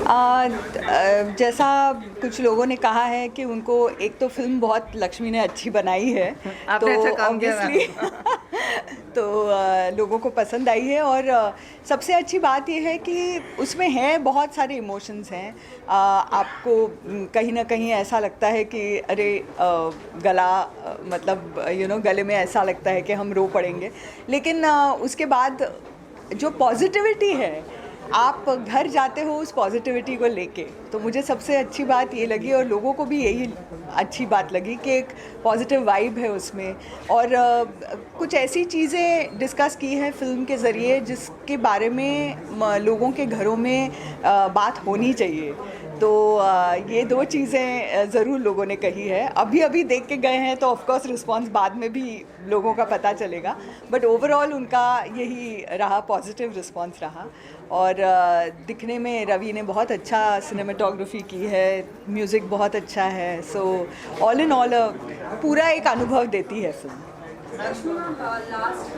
जैसा कुछ लोगों ने कहा है कि उनको एक तो फिल्म बहुत लक्ष्मी ने अच्छी बनाई है, आपने तो अच्छा काम किया ऑब्वियसली तो लोगों को पसंद आई है। और सबसे अच्छी बात यह है कि उसमें है बहुत सारे इमोशंस हैं। आपको कहीं ना कहीं ऐसा लगता है कि अरे गला मतलब गले में ऐसा लगता है कि हम रो पड़ेंगे, लेकिन उसके बाद जो पॉजिटिविटी है, आप घर जाते हो उस पॉजिटिविटी को लेके। तो मुझे सबसे अच्छी बात ये लगी और लोगों को भी यही अच्छी बात लगी कि एक पॉजिटिव वाइब है उसमें। और कुछ ऐसी चीज़ें डिस्कस की हैं फिल्म के ज़रिए जिसके बारे में लोगों के घरों में बात होनी चाहिए। तो ये दो चीज़ें ज़रूर लोगों ने कही है। अभी अभी देख के गए हैं तो ऑफ कोर्स रिस्पांस बाद में भी लोगों का पता चलेगा, बट ओवरऑल उनका यही रहा, पॉजिटिव रिस्पांस रहा। और दिखने में रवि ने बहुत अच्छा सिनेमेटोग्राफी की है, म्यूज़िक बहुत अच्छा है। सो ऑल इन ऑल पूरा एक अनुभव देती है फिल्म। लास्ट की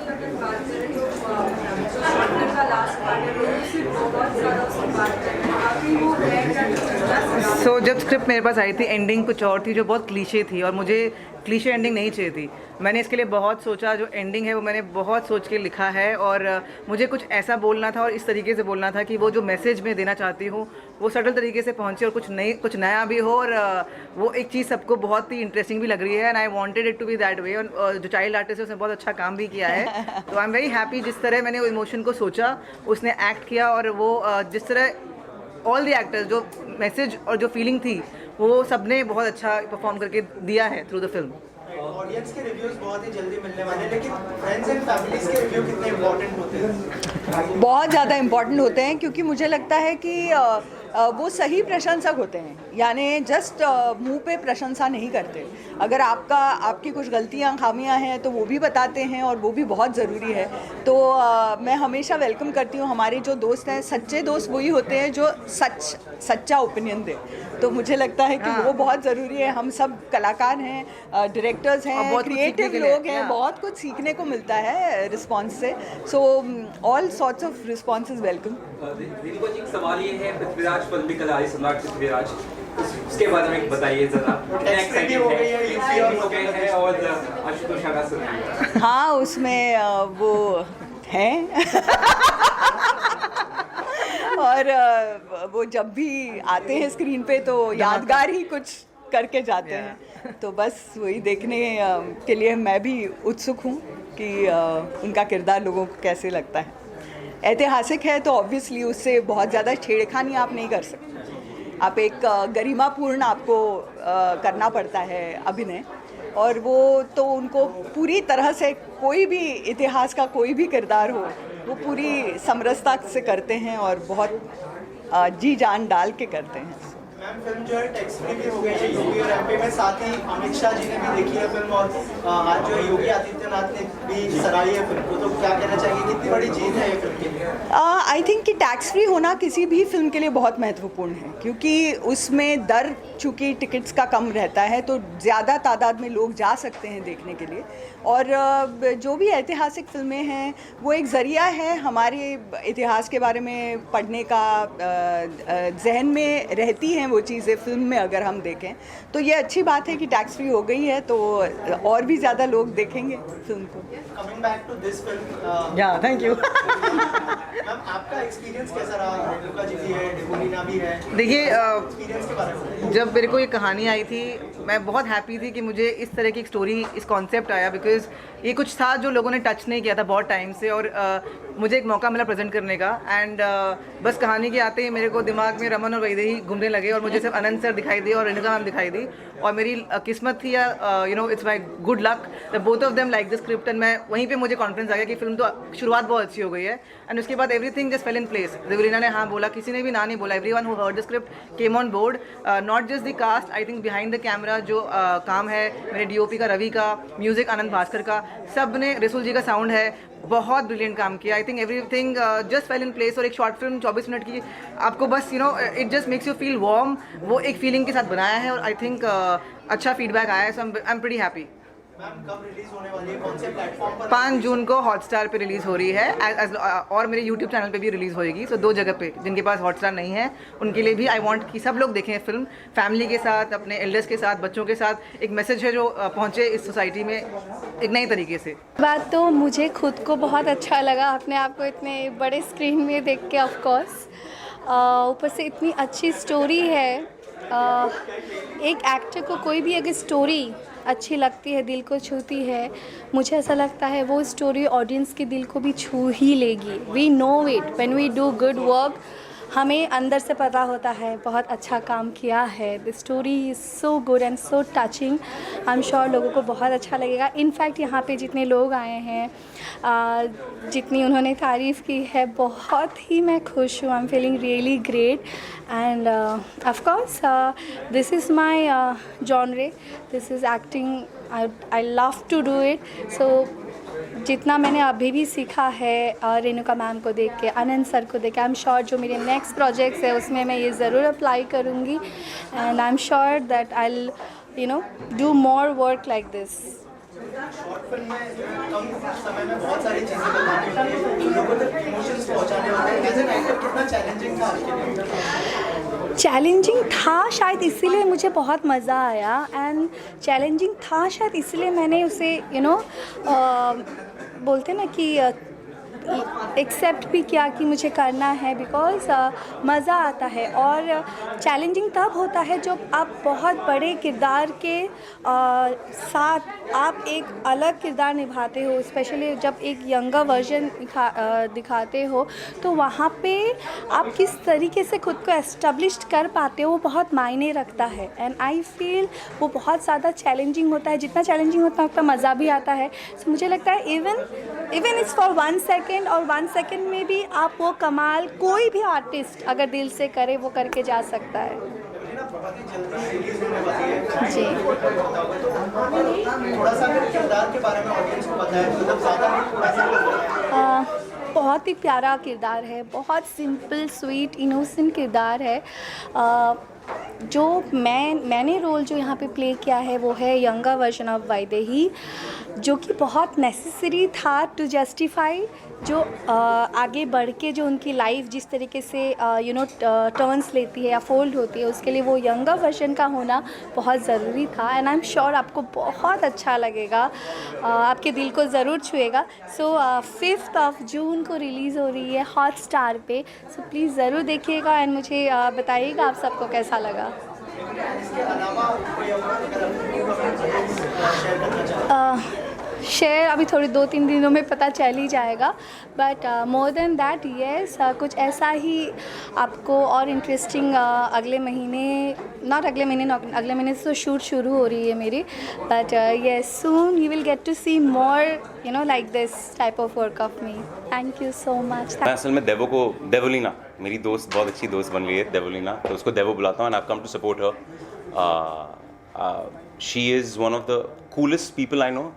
अगर बात करें तो शॉर्ट फिल्म का लास्ट पार्ट है, लोग उससे बहुत ज़्यादा उसकी बात करते हैं, काफ़ी वो है। सो जब स्क्रिप्ट मेरे पास आई थी, एंडिंग कुछ और थी जो बहुत क्लीशे थी और मुझे क्लीशे एंडिंग नहीं चाहिए थी। मैंने इसके लिए बहुत सोचा, जो एंडिंग है वो मैंने बहुत सोच के लिखा है और मुझे कुछ ऐसा बोलना था और इस तरीके से बोलना था कि वो जो मैसेज मैं देना चाहती हूँ वो सटल तरीके से पहुँचे और कुछ नया भी हो और वो एक चीज़ सबको बहुत ही इंटरेस्टिंग भी लग रही है। And I wanted it to be that way. और जो चाइल्ड आर्टिस्ट है उसने बहुत अच्छा काम भी किया है। तो आई एम वेरी हैप्पी जिस तरह मैंने वो इमोशन को सोचा उसने एक्ट किया और वो जिस तरह ऑल द एक्टर्स जो मैसेज और जो फीलिंग थी वो सबने बहुत अच्छा परफॉर्म करके दिया है थ्रू द फिल्म। ऑडियंस के रिव्यूज बहुत ही जल्दी मिलने वाले हैं, लेकिन फ्रेंड्स एंड फैमिलीज के रिव्यू कितने इंपॉर्टेंट होते हैं? बहुत ज़्यादा इम्पॉर्टेंट होते हैं, क्योंकि मुझे लगता है कि वो सही प्रशंसक होते हैं, यानी जस्ट मुंह पे प्रशंसा नहीं करते। अगर आपकी कुछ गलतियां खामियां हैं तो वो भी बताते हैं और वो भी बहुत ज़रूरी है। तो मैं हमेशा वेलकम करती हूँ। हमारे जो दोस्त हैं, सच्चे दोस्त वही होते हैं जो सच्चा ओपिनियन दे। तो मुझे लगता है कि वो बहुत ज़रूरी है। हम सब कलाकार हैं, डायरेक्टर्स हैं, क्रिएटिव लोग हैं, बहुत कुछ सीखने को मिलता है रिस्पॉन्स से। So all sorts of response is welcome. Dilko ji, सवाल ये है, पृथ्वीराज पर भी कला सम्राट पृथ्वीराज, उसके बारे में बताइए जरा। हो गए हैं और आशुतोष आगासर। हाँ, उसमें वो हैं और वो जब भी आते हैं स्क्रीन पे तो यादगार ही कुछ करके जाते हैं। तो बस वही देखने के लिए मैं भी उत्सुक हूँ कि उनका किरदार लोगों को कैसे लगता है। ऐतिहासिक है तो ऑब्वियसली उससे बहुत ज़्यादा छेड़खानी आप नहीं कर सकते। आप एक गरिमापूर्ण आपको करना पड़ता है अभिनय, और वो तो उनको पूरी तरह से कोई भी इतिहास का कोई भी किरदार हो वो पूरी समरसता से करते हैं और बहुत जी जान डाल के करते हैं। मैम, फिल्म जो है टैक्स फ्री भी हो गई है यूपी और एमपी में, साथ ही अमित शाह जी ने भी देखी है फिल्म और आज जो योगी आदित्यनाथ ने भी सराही है फिल्म को। तो क्या कहना चाहिए, कितनी बड़ी जीत है ये फिल्म के लिए? आई थिंक कि टैक्स फ्री होना किसी भी फिल्म के लिए बहुत महत्वपूर्ण है, क्योंकि उसमें दर चूँकि टिकट्स का कम रहता है तो ज़्यादा तादाद में लोग जा सकते हैं देखने के लिए। और जो भी ऐतिहासिक फिल्में हैं वो एक ज़रिया है हमारे इतिहास के बारे में पढ़ने का, जहन में रहती हैं वो चीज़ें फिल्म में अगर हम देखें। तो ये अच्छी बात है कि टैक्स फ्री हो गई है तो और भी ज़्यादा लोग देखेंगे फिल्म को। Coming back to this film, या थैंक यू। मैम, आपका एक्सपीरियंस कैसा रहा? रेणुका जी भी है, डेबोलिना भी है। देखिए, एक्सपीरियंस के बारे में जब मेरे को ये कहानी आई थी मैं बहुत हैप्पी थी कि मुझे इस तरह की एक स्टोरी, इस कॉन्सेप्ट आया, बिकॉज ये कुछ था जो लोगों ने टच नहीं किया था बहुत टाइम से और मुझे एक मौका मिला प्रेजेंट करने का। एंड बस कहानी के आते ही मेरे को दिमाग में रमन और वैदेही घूमने लगे और मुझे सिर्फ अनंत सर दिखाई दिए और रेणुका मैम दिखाई दी। और मेरी किस्मत थी या it's my good luck that both of them like the script. And मैं वहीं पे मुझे कॉन्फिडेंस आ गया कि फिल्म तो शुरुआत बहुत अच्छी हो गई है। एंड उसके बाद everything just fell in place. Devrina ने हाँ बोला, किसी ने भी ना नहीं बोला। Everyone who heard the script came on board, not just the cast, I think behind the camera जो काम है मेरे डीओपी का, रवि का, म्यूजिक आनंद भास्कर का, सब ने, रसूल जी का साउंड है, बहुत ब्रिलियंट काम किया। I think everything just fell in place. और एक शॉर्ट फिल्म 24 मिनट की आपको बस it just makes you feel warm, वो एक फीलिंग के साथ बनाया है और आई थिंक अच्छा फीडबैक आया है। So I am pretty happy. Ma'am कब रिलीज होने वाली है, कौन से प्लेटफॉर्म पर? 5 जून को हॉटस्टार पे रिलीज़ हो रही है और मेरे यूट्यूब चैनल पे भी रिलीज़ होएगी। सो 2 जगह पे, जिनके पास हॉटस्टार नहीं है उनके लिए भी आई वांट कि सब लोग देखें फिल्म फैमिली के साथ, अपने एल्डर्स के साथ, बच्चों के साथ। एक मैसेज है जो पहुँचे इस सोसाइटी में एक नई तरीके से। बात तो मुझे खुद को बहुत अच्छा लगा अपने आप को इतने बड़े स्क्रीन में देख के, ऑफ कोर्स ऊपर से इतनी अच्छी स्टोरी है। एक एक्टर को कोई भी अगर स्टोरी अच्छी लगती है, दिल को छूती है, मुझे ऐसा लगता है वो स्टोरी ऑडियंस के दिल को भी छू ही लेगी। We know it when we do good work, हमें अंदर से पता होता है बहुत अच्छा काम किया है। The story is so good and so touching. I am sure लोगों को बहुत अच्छा लगेगा। इनफैक्ट यहाँ पे जितने लोग आए हैं, जितनी उन्होंने तारीफ़ की है, बहुत ही मैं खुश हूँ। I am feeling really great and of course this is my genre, this is acting. I love to do it. So जितना मैंने अभी भी सीखा है रेणुका मैम को देख के, आनंद सर को देख के, आई एम श्योर जो मेरे नेक्स्ट प्रोजेक्ट्स है उसमें मैं ये ज़रूर अप्लाई करूँगी and I am sure that I will do more work like this. Short film में कम समय में बहुत सारी चीजें बतानी होती है, लोगों तक इमोशंस पहुंचाने होते हैं। एज एन एक्टर कितना चैलेंजिंग था आपके लिए? चैलेंजिंग था शायद, इसीलिए मुझे बहुत मज़ा आया। एंड चैलेंजिंग था शायद इसलिए मैंने उसे बोलते ना कि एक्सेप्ट भी किया कि मुझे करना है, बिकॉज मज़ा आता है। और चैलेंजिंग तब होता है जब आप बहुत बड़े किरदार के साथ आप एक अलग किरदार निभाते हो, स्पेशली जब एक यंगर वर्जन दिखाते हो, तो वहाँ पे आप किस तरीके से खुद को एस्टेब्लिश कर पाते हो वो बहुत मायने रखता है। एंड आई फील वो बहुत ज़्यादा चैलेंजिंग होता है। जितना चैलेंजिंग होता है उतना मज़ा भी आता है। सो मुझे लगता है इवन इट्स फॉर 1 सेकेंड, और 1 सेकेंड में भी आप वो कमाल कोई भी आर्टिस्ट अगर दिल से करे वो करके जा सकता है। बहुत ही जल्दी रिलीज होने वाली है जी। थोड़ा सा किरदार के बारे में ऑडियंस को बताएं, मतलब ज़्यादा नहीं, थोड़ा सा। बहुत ही प्यारा किरदार है, बहुत सिंपल स्वीट इनोसेंट किरदार है। जो मैंने रोल जो यहाँ पे प्ले किया है वो है यंगर वर्जन ऑफ वैदेही, जो कि बहुत नेसेसरी था टू जस्टिफाई जो आगे बढ़ के जो उनकी लाइफ जिस तरीके से टर्न्स लेती है या फोल्ड होती है, उसके लिए वो यंगर वर्जन का होना बहुत ज़रूरी था। एंड आई एम श्योर आपको बहुत अच्छा लगेगा, आपके दिल को ज़रूर छुएगा। सो 5 जून को रिलीज़ हो रही है हॉटस्टार पे। सो प्लीज़ ज़रूर देखिएगा एंड मुझे बताइएगा आप सबको कैसा लगा। इसके अलावा कोई और अगर शेयर करना चाहें? शेयर अभी थोड़ी 2-3 दिनों में पता चल ही जाएगा, but more than that yes, कुछ ऐसा ही आपको और इंटरेस्टिंग अगले महीने से तो शूट शुरू हो रही है मेरी, but yes soon you will get to see more like this type of work of me. Thank you so much. मैं असल में देवोलीना, मेरी दोस्त, बहुत अच्छी दोस्त बन गई है देवोलीना, तो उसको देवो बुलाता हूँ and I come to support her. She is one of the coolest people I know.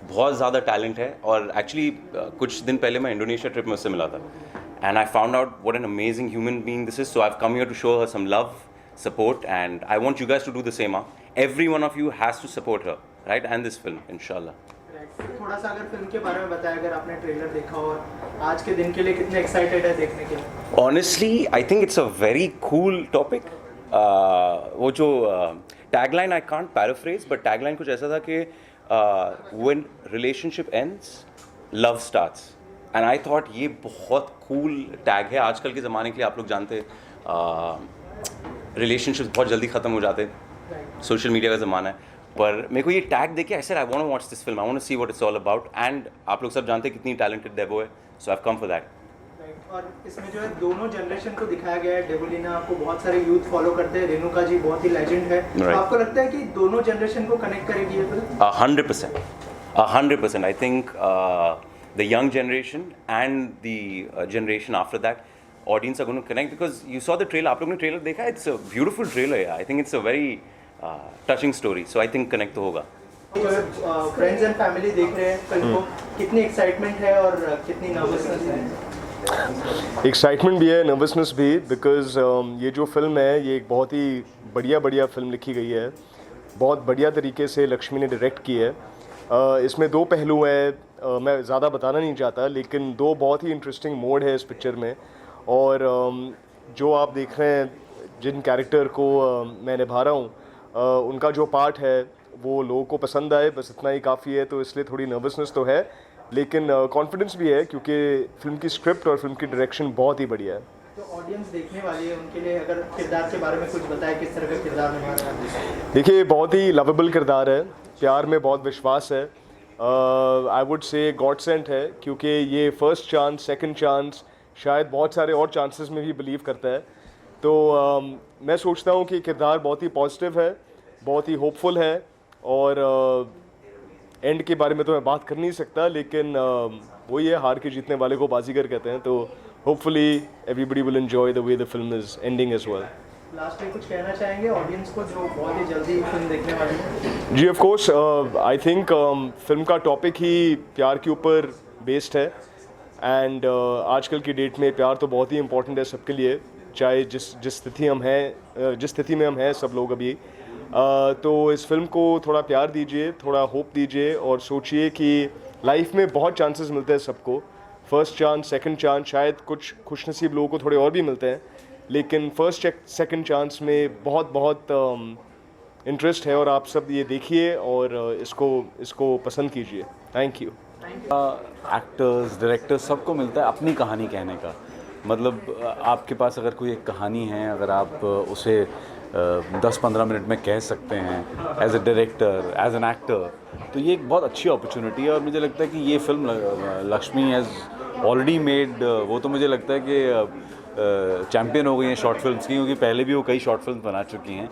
बहुत ज़्यादा टैलेंट है और एक्चुअली कुछ दिन पहले मैं इंडोनेशिया ट्रिप में उससे मिला था and I found out what an amazing human being this is. So I have come here to show her some love, support and I want you guys to do the same. Every one of you has to support her, right, and this film इंशाल्लाह। थोड़ा सा अगर film के बारे में बताया, अगर आपने ट्रेलर देखा और आज के दिन के लिए कितने एक्साइटेड है देखने के लिए? Honestly I think it's a very cool topic. वो जो tagline I can't paraphrase, but tagline कुछ ऐसा था कि when relationship ends, love starts, and I thought ये बहुत cool tag है आजकल के ज़माने के लिए। आप लोग जानते relationships बहुत जल्दी ख़त्म हो जाते, सोशल मीडिया का ज़माना है, पर मेरे को ये टैग देखे I said I want to watch this film, I want to see what it's all about, and आप लोग सब जानते हैं कितनी talented देवो है, so I've come for that। और इसमें जो है दोनों जनरेशन को दिखाया गया है। देवोलीना आपको बहुत सारे यूथ फॉलो करते हैं, रेणुका जी बहुत ही लेजेंड है। तो आपको लगता है कि दोनों जनरेशन को कनेक्ट करेगी ये film? 100%। I think the young generation and the generation after that audience are going to connect because you saw the trailer. आप लोगों ने ट्रेलर देखा? It's a beautiful trailer. Yeah, I think it's a very touching story. So I think connect तो होगा। Friends and family देख रहे हैं film को, कितनी एक्साइटमेंट है और कितनी नर्वसनेस है? एक्साइटमेंट भी है, नर्वसनेस भी, बिकॉज ये जो फिल्म है ये एक बहुत ही बढ़िया फिल्म लिखी गई है, बहुत बढ़िया तरीके से लक्ष्मी ने डायरेक्ट की है इसमें दो पहलू हैं, मैं ज़्यादा बताना नहीं चाहता, लेकिन दो बहुत ही इंटरेस्टिंग मोड है इस पिक्चर में। और जो आप देख रहे हैं, जिन कैरेक्टर को मैं निभा रहा हूँ, उनका जो पार्ट है वो लोगों को पसंद आए, बस इतना ही काफ़ी है। तो इसलिए थोड़ी नर्वसनेस तो है, लेकिन कॉन्फिडेंस भी है, क्योंकि फिल्म की स्क्रिप्ट और फिल्म की डायरेक्शन बहुत ही बढ़िया है। तो ऑडियंस देखने वाली है, उनके लिए अगर किरदार के बारे में कुछ बताएं, किस तरह का किरदार निभा रहा है? देखिए, बहुत ही लवेबल किरदार है, प्यार में बहुत विश्वास है, I would say God sent है, क्योंकि ये फर्स्ट चांस, सेकंड चांस, शायद बहुत सारे और चांसेस में भी बिलीव करता है। तो मैं सोचता हूँ कि किरदार बहुत ही पॉजिटिव है, बहुत ही होपफुल है, और एंड के बारे में तो मैं बात कर नहीं सकता, लेकिन वही है, हार के जीतने वाले को बाजीगर कहते हैं। तो hopefully everybody will enjoy the way the film is ending as well. Last में कुछ कहना चाहेंगे ऑडियंस को जो बहुत ही जल्दी फिल्म देखने वाली है? जी, of course, I think film का टॉपिक ही प्यार के ऊपर बेस्ड है, एंड आजकल की डेट में प्यार तो बहुत ही इम्पोर्टेंट है सबके लिए, चाहे जिस स्थिति में हम हैं सब लोग अभी। तो इस फिल्म को थोड़ा प्यार दीजिए, थोड़ा होप दीजिए, और सोचिए कि लाइफ में बहुत चांसेस मिलते हैं सबको, फर्स्ट चांस, सेकंड चांस, शायद कुछ खुशनसीब लोगों को थोड़े और भी मिलते हैं, लेकिन फर्स्ट सेकंड चांस में बहुत इंटरेस्ट है। और आप सब ये देखिए और इसको पसंद कीजिए। Thank you. एक्टर्स, डायरेक्टर्स, सबको मिलता है अपनी कहानी कहने का। मतलब आपके पास अगर कोई एक कहानी है, अगर आप उसे 10-15 मिनट में कह सकते हैं as a director, as an actor, तो ये एक बहुत अच्छी अपॉर्चुनिटी है। और मुझे लगता है कि ये film Lakshmi has already made, वो तो मुझे लगता है कि चैम्पियन हो गई हैं शॉर्ट फिल्म्स की, क्योंकि पहले भी वो कई शॉर्ट फिल्म बना चुकी हैं।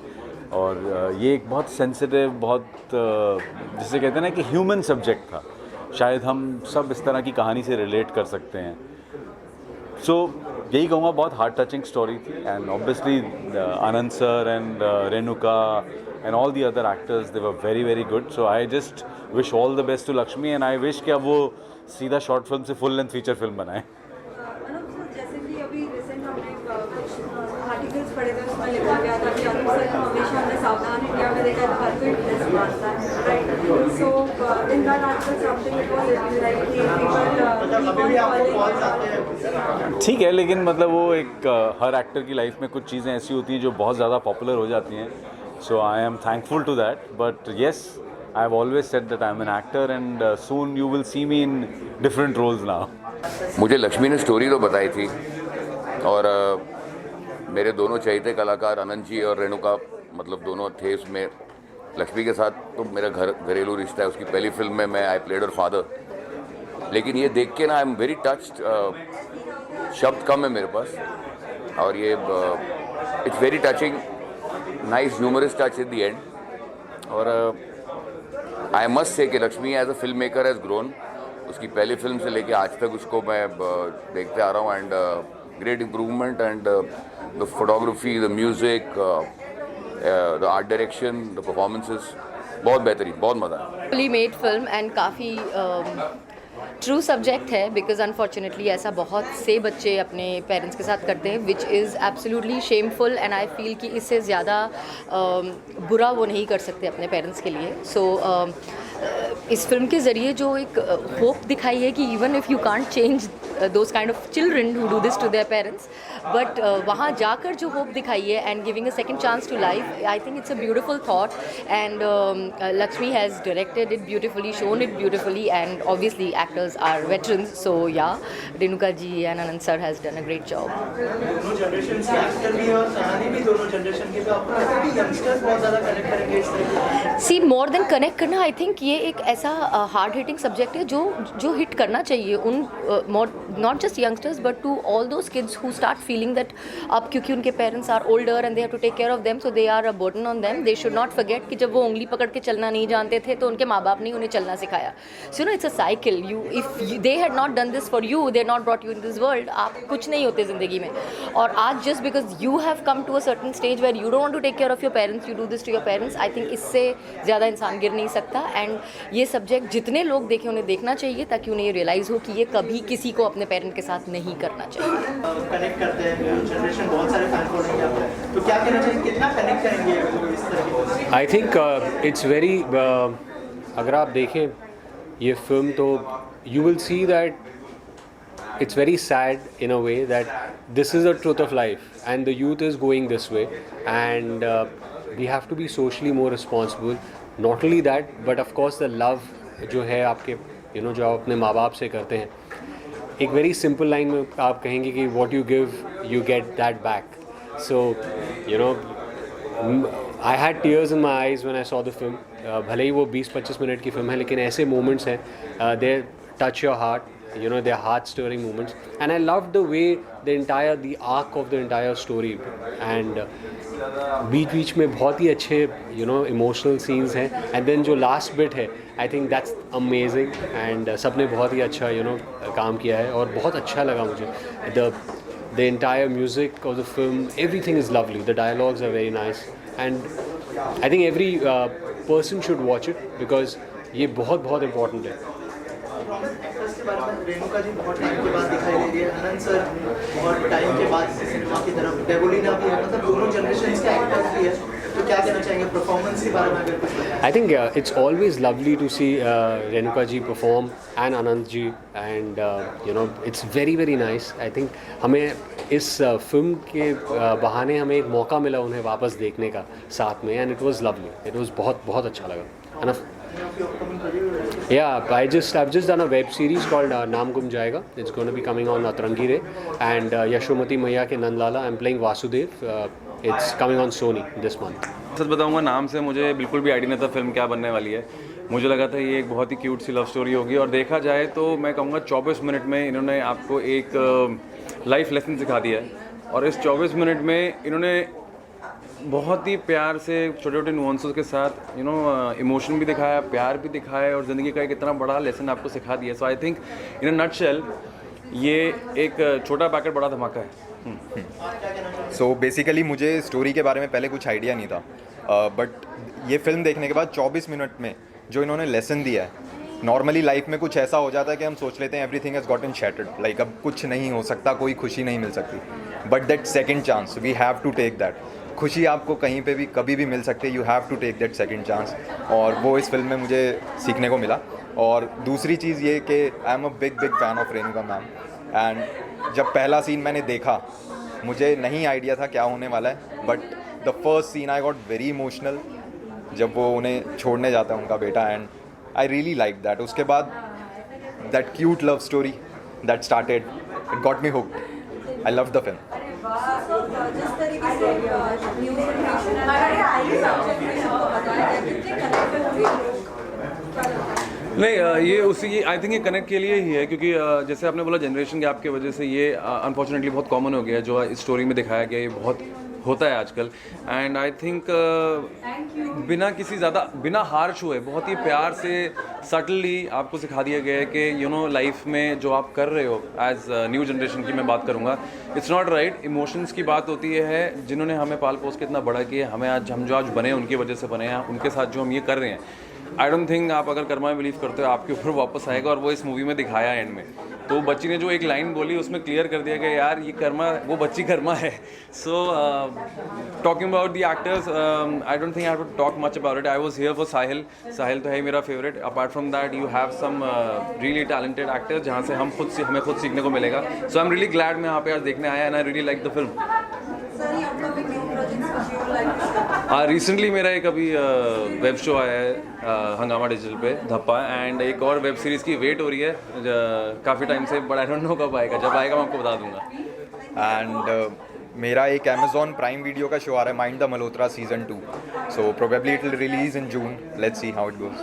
और ये एक बहुत सेंसिटिव, बहुत जिसे कहते हैं ना कि ह्यूमन सब्जेक्ट था, शायद हम सब इस तरह की कहानी से रिलेट कर सकते हैं। सो यही कहूँगा, बहुत हार्ट टचिंग स्टोरी थी, and obviously Anand sir and Renuka and all the other actors, they were very very good. So I just wish all the best to Lakshmi, and I wish कि अब वो सीधा शॉर्ट फिल्म से फुल लेंथ फीचर फिल्म बनाए। जैसे कि अभी recent हमने कुछ आर्टिकल्स पढ़े थे, उसमें लिखा गया था कि अनुप सर हमेशा हमने सावधान इंडिया में देखा है तो हर कोई ड्रेस मारता है, right? So in that article something it was like कि मतलब अभी भी आपको कॉल्स आते हैं? ठीक है, लेकिन मतलब वो एक हर एक्टर की लाइफ में कुछ चीज़ें ऐसी होती हैं जो बहुत ज़्यादा पॉपुलर हो जाती हैं। So I am thankful to that, but yes, I have always said that I am an actor, and soon you will see me in different roles now. मुझे लक्ष्मी ने स्टोरी तो बताई थी, और मेरे दोनों चहेते कलाकार आनंद जी और रेणुका, मतलब दोनों थे उसमें। लक्ष्मी के साथ तो मेरा घरेलू रिश्ता है, उसकी पहली फिल्म में मैं आई प्लेड हर फादर। लेकिन ये देख के ना आई एम वेरी टच्ड, शब्द कम है मेरे पास, और ये it's very touching, nice humorous touch at the end. और आई मस्ट से कि Lakshmi as a film maker has grown, उसकी पहली फिल्म से लेके आज तक उसको मैं देखते आ रहा हूँ, and great improvement, and the photography, the music, the art direction, the performances, बहुत बेहतरीन, बहुत मज़ा आया। फुली मेड फिल्म एंड काफ़ी ट्रू सब्जेक्ट है, बिकॉज अनफॉर्चुनेटली ऐसा बहुत से बच्चे अपने पेरेंट्स के साथ करते हैं, which is absolutely shameful, and I feel कि इससे ज़्यादा बुरा वो नहीं कर सकते अपने पेरेंट्स के लिए। सो इस फिल्म के ज़रिए जो एक होप दिखाई है कि even if you can't change those kind of children who do this to their parents, but वहाँ जाकर जो होप दिखाई है and giving a second chance to life, I think it's a beautiful thought, and Lakshmi has directed it beautifully, shown it beautifully, and obviously actors are veterans, so yeah Renuka ji and Anand sir has done a great job. दोनों generation के actor भी और कहानी भी दोनों generation की, तो आपको लगता है कि यंगस्टर्स बहुत ज़्यादा कनेक्ट करेंगे इस तरह? सी, मोर देन कनेक्ट करना, आई थिंक ये एक ऐसा हार्ड हिटिंग सब्जेक्ट है जो हिट करना चाहिए उन not just youngsters but to all those kids who start feeling that अब क्योंकि उनके parents are older and they have to take care of them, so they are a burden on them. They should not forget कि जब वो उंगली पकड़ के चलना नहीं जानते थे तो उनके माँ बाप ने उन्हें चलना सिखाया। So no, it's a cycle, you if they had not done this for you, they had not brought you in this world, आप कुछ नहीं होते ज़िंदगी में। और आज just because you have come to a certain stage where you don't want to take care of your parents, you do this to your parents, I think इससे ज़्यादा इंसान गिर नहीं सकता। एंड ये सब्जेक्ट जितने लोग देखें उन्हें देखना चाहिए, ताकि उन्हें ये रियलाइज़ हो कि ये कभी किसी को अपने पेरेंट के साथ नहीं करना चाहिए। कनेक्ट करते हैं जनरेशन, बहुत सारे फैन फॉलोइंग यहाँ पे, तो क्या कहना चाहिए, कितना कनेक्ट करेंगे लोग इस तरह की? I think it's very अगर आप देखें ये फिल्म तो you will see that it's very sad in a way that this is the truth of life and the youth is going this way, and we have to be socially more responsible. Not only that, but of course the love जो है आपके जो आप अपने माँ बाप से करते हैं, एक very simple line में आप कहेंगे कि what you give you get that back. So I had tears in my eyes when I saw the film. भले ही वो 20-25 मिनट की फिल्म है, लेकिन ऐसे moments हैं they touch your heart. They're heart-stirring moments, and I loved the way the arc of the entire story, and बीच में बहुत ही अच्छे emotional scenes हैं, and then जो last bit है, I think that's amazing, and सबने बहुत ही अच्छा काम किया है और बहुत अच्छा लगा मुझे. The entire music of the film, everything is lovely. The dialogues are very nice, and I think every person should watch it because ये बहुत important है. एक्टर्स के बारे में रेणुका जी बहुत टाइम के बाद दिखाई दे रही है, आनंद सर बहुत टाइम के बाद सिनेमा की तरफ, डेवोलिना भी है, मतलब दोनों जनरेशन के एक्टर्स भी है, तो क्या कहना चाहेंगे परफॉर्मेंस के बारे में अगर कुछ बताएं? I think it's always lovely to see Renuka ji perform and Anand ji, and it's very nice. I think हमें इस फिल्म के बहाने हमें एक मौका मिला उन्हें वापस देखने का साथ में, and it was lovely. It was बहुत अच्छा लगा. Yeah, I've just done a web series called Naam Gum Jayega. It's going to be coming on Atrangi Re, and Yashomati Maiya ke Nandlala. I'm playing Vasudev. It's coming on Sony this month. सच बताऊंगा, नाम से मुझे बिल्कुल भी idea नहीं था film क्या बनने वाली है. मुझे लगा था ये एक बहुत ही क्यूट सी लव स्टोरी होगी, और देखा जाए तो मैं कहूँगा 24 मिनट में इन्होंने आपको एक लाइफ लेसन सिखा दिया है, और इस 24 मिनट में इन्होंने बहुत ही प्यार से छोटे नुआंसेस के साथ इमोशन भी दिखाया, प्यार भी दिखाया, और ज़िंदगी का एक इतना बड़ा लेसन आपको सिखा दिया. सो I think in a nutshell ये एक छोटा पैकेट बड़ा धमाका है. सो बेसिकली मुझे स्टोरी के बारे में पहले कुछ आइडिया नहीं था, बट ये फिल्म देखने के बाद 24 मिनट में जो इन्होंने लेसन दिया है, नॉर्मली लाइफ में कुछ ऐसा हो जाता है कि हम सोच लेते हैं everything has gotten shattered, like अब कुछ नहीं हो सकता, कोई खुशी नहीं मिल सकती, but that second chance we have to take that. खुशी आपको कहीं पे भी कभी भी मिल सकती है, you have to take that second chance, और वो इस फिल्म में मुझे सीखने को मिला. और दूसरी चीज़ ये कि I am a big fan of Renuka ma'am, and जब पहला सीन मैंने देखा मुझे नहीं आइडिया था क्या होने वाला है, but the first scene I got very emotional जब वो उन्हें छोड़ने जाता है उनका बेटा, and I really like that. उसके बाद that cute love story that started, it got me hooked. I love the film. जिस तरीके से न्यूज़ जनरेशन नहीं, ये उसी आई थिंक ये कनेक्ट के लिए ही है, क्योंकि जैसे आपने बोला जनरेशन गैप की वजह से ये अनफॉर्चुनेटली बहुत कॉमन हो गया है, जो इस स्टोरी में दिखाया गया, ये बहुत होता है आजकल. एंड आई थिंक बिना हार्श हुए बहुत ही प्यार से सटली आपको सिखा दिया गया है कि लाइफ में जो आप कर रहे हो एज न्यू जनरेशन की मैं बात करूँगा, इट्स नॉट राइट. इमोशंस की बात होती है, जिन्होंने हमें पाल पोस के इतना बड़ा किया, हमें हम जो आज बने उनकी वजह से बने हैं, उनके साथ जो हम ये कर रहे हैं, आई डोंट थिंक आप अगर कर्मा में बिलीव करते हो आपके ऊपर वापस आएगा, और वो इस मूवी में दिखाया एंड में. तो बच्ची ने जो एक लाइन बोली उसमें क्लियर कर दिया कि यार ये कर्मा, वो बच्ची कर्मा है. So talking about the actors, I don't think I have to talk much about it. I was here for Sahil तो है मेरा favourite. Apart from that you have some really talented actors जहाँ से हमें खुद सीखने को मिलेगा. So I am really glad मैं यहाँ पे आज देखने आया, and I really like the film. Recently मेरा एक अभी वेब शो आया है हंगामा डिजिटल पे, धप्पा, एंड एक और वेब सीरीज़ की वेट हो रही है काफ़ी टाइम से, बट आई डोंट नो कब आएगा. जब आएगा मैं आपको बता दूंगा. एंड मेरा एक अमेजॉन प्राइम वीडियो का शो आ रहा है, mind the Malhotra season 2, so probably it will release in June. Let's see how it goes.